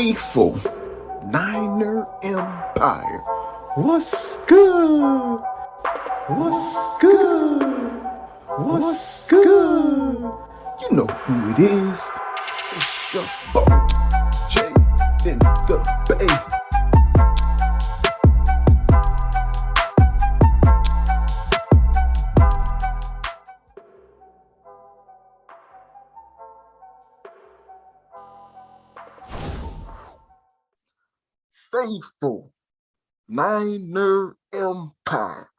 faithful Niner Empire. What's good? What's good? What's good? You know who it is. It's your boy, Jay in the Bay. Faithful Niner Empire.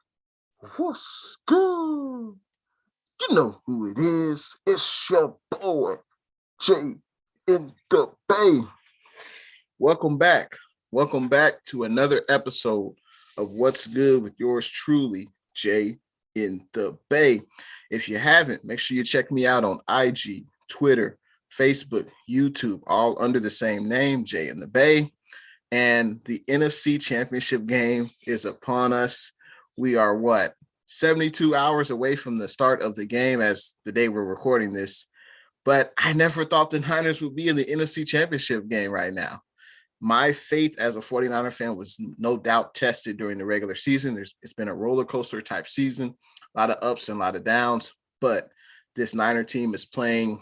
What's good? You know who it is. It's your boy, Jay in the Bay. Welcome back. Welcome back to another episode of What's Good with yours truly, Jay in the Bay. If you haven't, make sure you check me out on IG, Twitter, Facebook, YouTube, all under the same name, Jay in the Bay. And the NFC Championship game is upon us. We are 72 hours away from the start of the game as the day we're recording this. But I never thought the Niners would be in the NFC Championship game right now. My faith as a 49er fan was no doubt tested during the regular season. It's been a roller coaster type season, a lot of ups and a lot of downs. But this Niner team is playing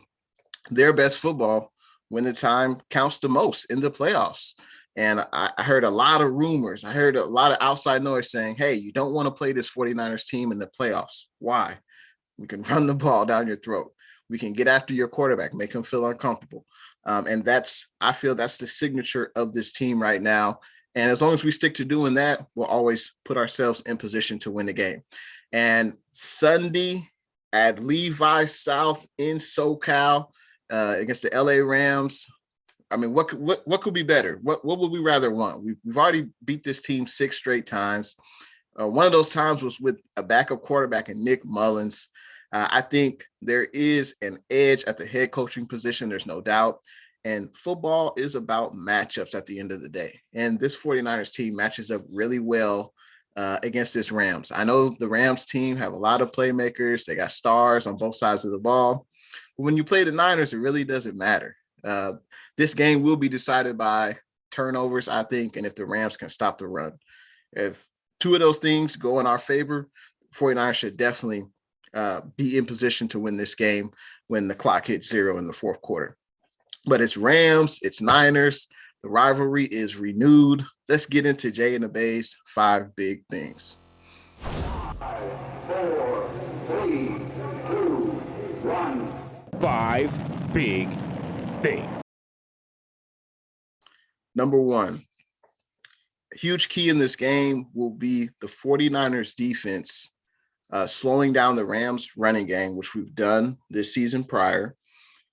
their best football when the time counts the most in the playoffs. And I heard a lot of rumors. I heard a lot of outside noise saying, hey, you don't want to play this 49ers team in the playoffs. Why? We can run the ball down your throat. We can get after your quarterback, make him feel uncomfortable. And I feel that's the signature of this team right now. And as long as we stick to doing that, we'll always put ourselves in position to win the game. And Sunday at Levi South in SoCal against the LA Rams, I mean, what could be better? What would we rather want? We've already beat this team 6 straight times. One of those times was with a backup quarterback in Nick Mullins. I think there is an edge at the head coaching position. There's no doubt. And football is about matchups at the end of the day. And this 49ers team matches up really well against this Rams. I know the Rams team have a lot of playmakers. They got stars on both sides of the ball. But when you play the Niners, it really doesn't matter. This game will be decided by turnovers, I think, and if the Rams can stop the run. If 2 of those things go in our favor, 49ers should definitely be in position to win this game when the clock hits 0 in the fourth quarter. But it's Rams, it's Niners. The rivalry is renewed. Let's get into Jay and the Bay's 5 big things. 5, 4, 3, 2, 1. 5 big things. Number 1, a huge key in this game will be the 49ers defense slowing down the Rams running game, which we've done this season prior,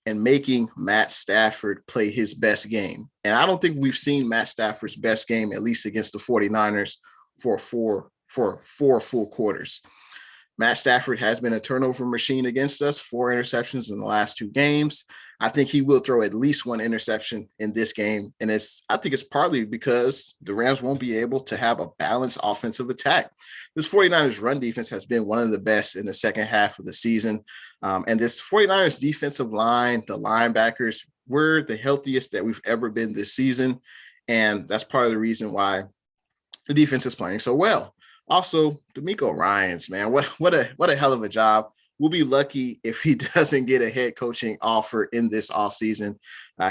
and making Matt Stafford play his best game. And I don't think we've seen Matt Stafford's best game, at least against the 49ers, for four full quarters. Matt Stafford has been a turnover machine against us, 4 interceptions in the last 2 games. I think he will throw at least 1 interception in this game. And I think it's partly because the Rams won't be able to have a balanced offensive attack. This 49ers run defense has been one of the best in the second half of the season. And this 49ers defensive line, the linebackers, were the healthiest that we've ever been this season. And that's part of the reason why the defense is playing so well. Also, D'Amico Ryans, man, what a hell of a job. We'll be lucky if he doesn't get a head coaching offer in this offseason.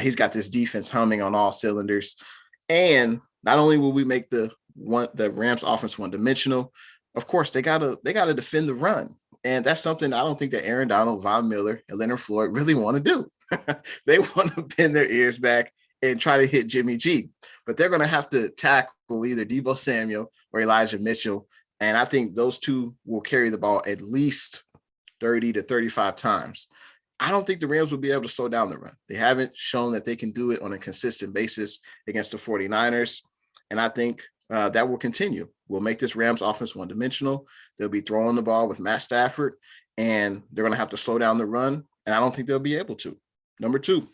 He's got this defense humming on all cylinders. And not only will we make the Rams offense one-dimensional, of course, they gotta defend the run. And that's something I don't think that Aaron Donald, Von Miller, and Leonard Floyd really want to do. They want to bend their ears back and try to hit Jimmy G. But they're going to have to tackle either Deebo Samuel or Elijah Mitchell. And I think those 2 will carry the ball at least 30 to 35 times. I don't think the Rams will be able to slow down the run. They haven't shown that they can do it on a consistent basis against the 49ers. And I think that will continue. We'll make this Rams offense one-dimensional. They'll be throwing the ball with Matt Stafford, and they're going to have to slow down the run. And I don't think they'll be able to. Number 2,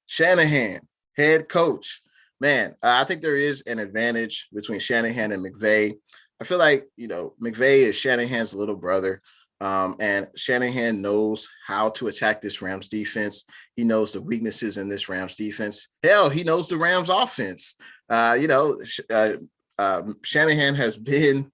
Shanahan, head coach. Man, I think there is an advantage between Shanahan and McVay. I feel like, McVay is Shanahan's little brother. And Shanahan knows how to attack this Rams defense. He knows the weaknesses in this Rams defense. Hell, he knows the Rams offense. Shanahan has been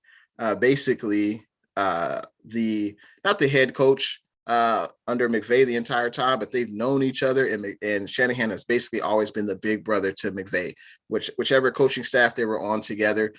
basically the not the head coach under McVay the entire time, but they've known each other, and Shanahan has basically always been the big brother to McVay. Whichever coaching staff they were on together,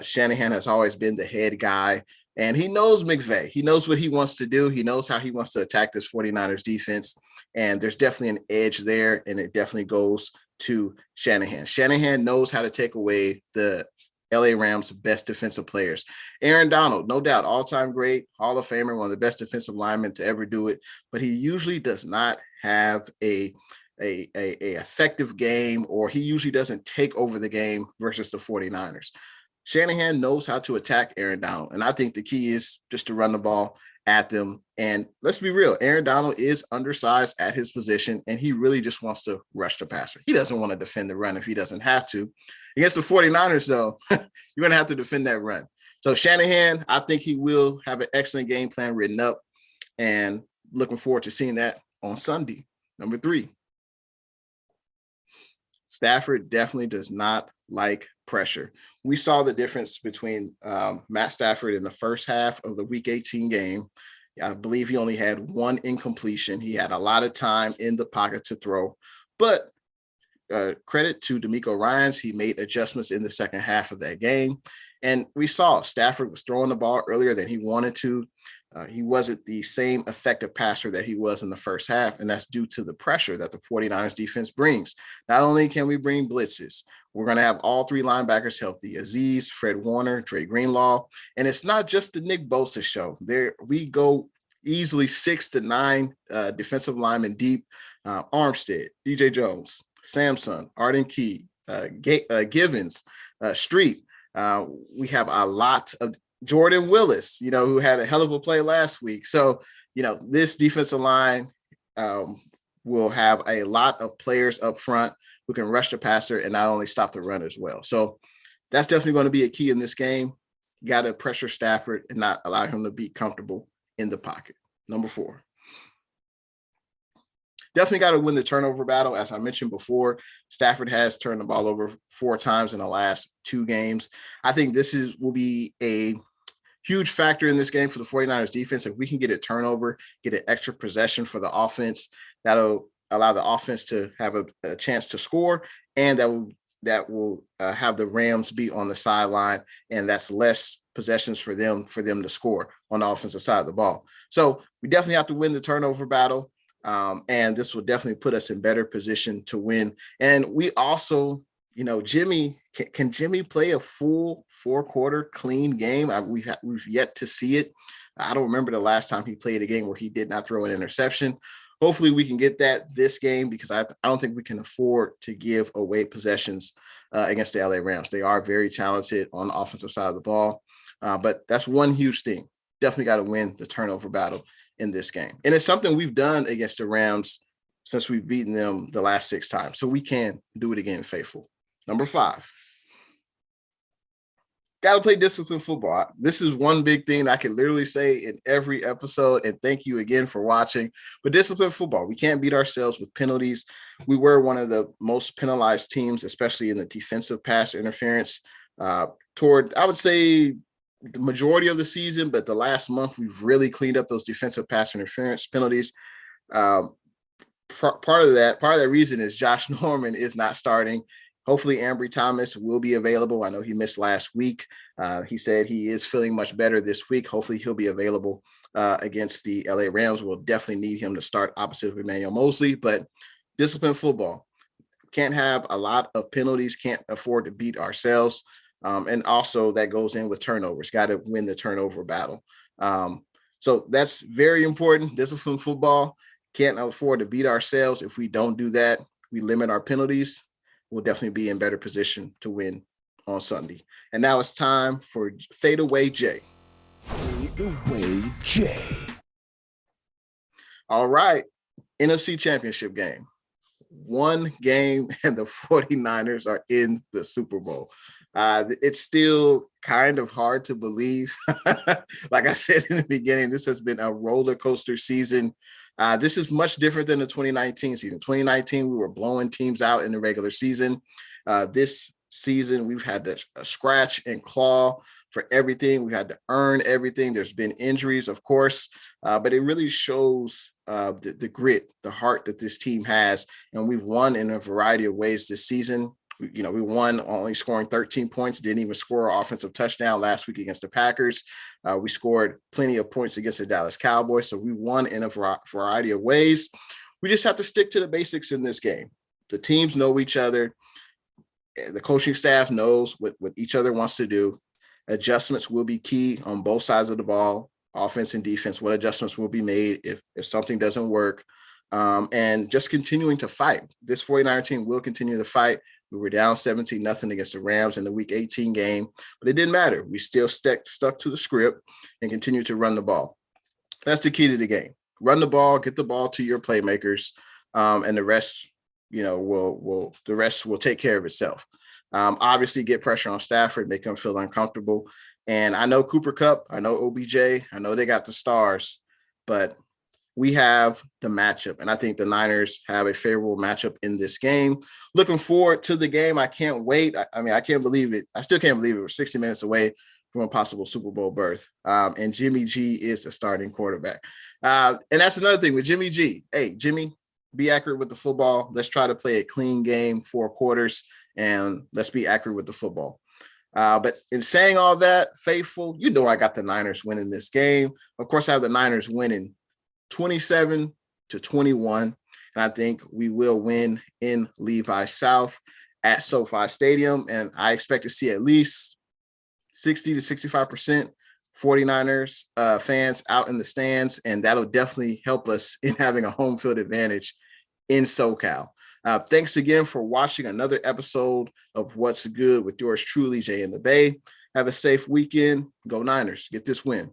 Shanahan has always been the head guy. And he knows McVay. He knows what he wants to do. He knows how he wants to attack this 49ers defense. And there's definitely an edge there, and it definitely goes to Shanahan. Shanahan knows how to take away the LA Rams' best defensive players. Aaron Donald, no doubt, all-time great, Hall of Famer, one of the best defensive linemen to ever do it. But he usually does not have a effective game, or he usually doesn't take over the game versus the 49ers. Shanahan knows how to attack Aaron Donald. And I think the key is just to run the ball at them. And let's be real, Aaron Donald is undersized at his position, and he really just wants to rush the passer. He doesn't want to defend the run if he doesn't have to. Against the 49ers, though, you're going to have to defend that run. So Shanahan, I think he will have an excellent game plan written up, and looking forward to seeing that on Sunday. Number 3. Stafford definitely does not like pressure. We saw the difference between Matt Stafford in the first half of the Week 18 game. I believe he only had one incompletion. He had a lot of time in the pocket to throw, but credit to D'Amico Ryans, he made adjustments in the second half of that game. And we saw Stafford was throwing the ball earlier than he wanted to. He wasn't the same effective passer that he was in the first half, and that's due to the pressure that the 49ers defense brings. Not only can we bring blitzes, we're going to have all 3 linebackers healthy: Azeez, Fred Warner, Dre Greenlaw. And it's not just the Nick Bosa show. There we go easily 6 to 9 defensive linemen deep. Armstead, DJ Jones, Samson, Arden Key, Givens, Street. We have a lot of Jordan Willis, who had a hell of a play last week. So, this defensive line will have a lot of players up front who can rush the passer and not only stop the run as well. So that's definitely going to be a key in this game. You got to pressure Stafford and not allow him to be comfortable in the pocket. Number 4. Definitely got to win the turnover battle. As I mentioned before, Stafford has turned the ball over 4 times in the last 2 games. I think this will be a huge factor in this game for the 49ers defense. If we can get a turnover, get an extra possession for the offense, that'll allow the offense to have a chance to score, and that will have the Rams be on the sideline, and that's less possessions for them to score on the offensive side of the ball. So we definitely have to win the turnover battle. And this will definitely put us in better position to win. And we also, Jimmy, can Jimmy play a full 4-quarter clean game? We've yet to see it. I don't remember the last time he played a game where he did not throw an interception. Hopefully we can get that this game, because I don't think we can afford to give away possessions against the LA Rams. They are very talented on the offensive side of the ball. But that's one huge thing. Definitely got to win the turnover battle in this game. And it's something we've done against the Rams since we've beaten them the last 6 times. So we can do it again faithful. Number 5. Got to play disciplined football. This is one big thing I can literally say in every episode, and thank you again for watching. But disciplined football, we can't beat ourselves with penalties. We were one of the most penalized teams, especially in the defensive pass interference toward, I would say, the majority of the season, but the last month we've really cleaned up those defensive pass interference penalties. Part of that reason is Josh Norman is not starting. Hopefully Ambry Thomas will be available. I know he missed last week. He said he is feeling much better this week. Hopefully he'll be available against the LA Rams. We'll definitely need him to start opposite of Emmanuel Mosley, but disciplined football. Can't have a lot of penalties, can't afford to beat ourselves. And also that goes in with turnovers. Got to win the turnover battle. So that's very important. Disciplined football. Can't afford to beat ourselves. If we don't do that, we limit our penalties. We'll definitely be in better position to win on Sunday. And now it's time for Fadeaway Jay. Fadeaway Jay. All right. NFC Championship game. One game and the 49ers are in the Super Bowl. It's still kind of hard to believe. Like I said in the beginning, this has been a roller coaster season. This is much different than the 2019 season. 2019, we were blowing teams out in the regular season. This season, we've had to scratch and claw for everything. We've had to earn everything. There's been injuries, of course, but it really shows the grit, the heart that this team has. And we've won in a variety of ways this season. We won only scoring 13 points, didn't even score an offensive touchdown last week against the Packers. We scored plenty of points against the Dallas Cowboys. So we won in a variety of ways. We just have to stick to the basics in this game. The teams know each other. The coaching staff knows what each other wants to do. Adjustments will be key on both sides of the ball, offense and defense. What adjustments will be made if something doesn't work? And just continuing to fight. This 49er team will continue to fight. We were down 17-0 against the Rams in the Week 18 game, but it didn't matter. We still stuck to the script and continued to run the ball. That's the key to the game. Run the ball, get the ball to your playmakers, and the rest, the rest will take care of itself. Obviously, get pressure on Stafford, make him feel uncomfortable. And I know Cooper Kupp, I know OBJ, I know they got the stars, but we have the matchup, and I think the Niners have a favorable matchup in this game. Looking forward to the game. I can't wait. I can't believe it. I still can't believe it. We're 60 minutes away from a possible Super Bowl berth, and Jimmy G is the starting quarterback. And that's another thing with Jimmy G. Hey, Jimmy, be accurate with the football. Let's try to play a clean game, 4 quarters, and let's be accurate with the football. But in saying all that, faithful, I got the Niners winning this game. Of course, I have the Niners winning 27-21, and I think we will win in Levi South at SoFi Stadium, and I expect to see at least 60 to 65% 49ers fans out in the stands, and that'll definitely help us in having a home field advantage in SoCal. Thanks again for watching another episode of What's Good with yours truly, Jay in the Bay. Have a safe weekend. Go Niners. Get this win.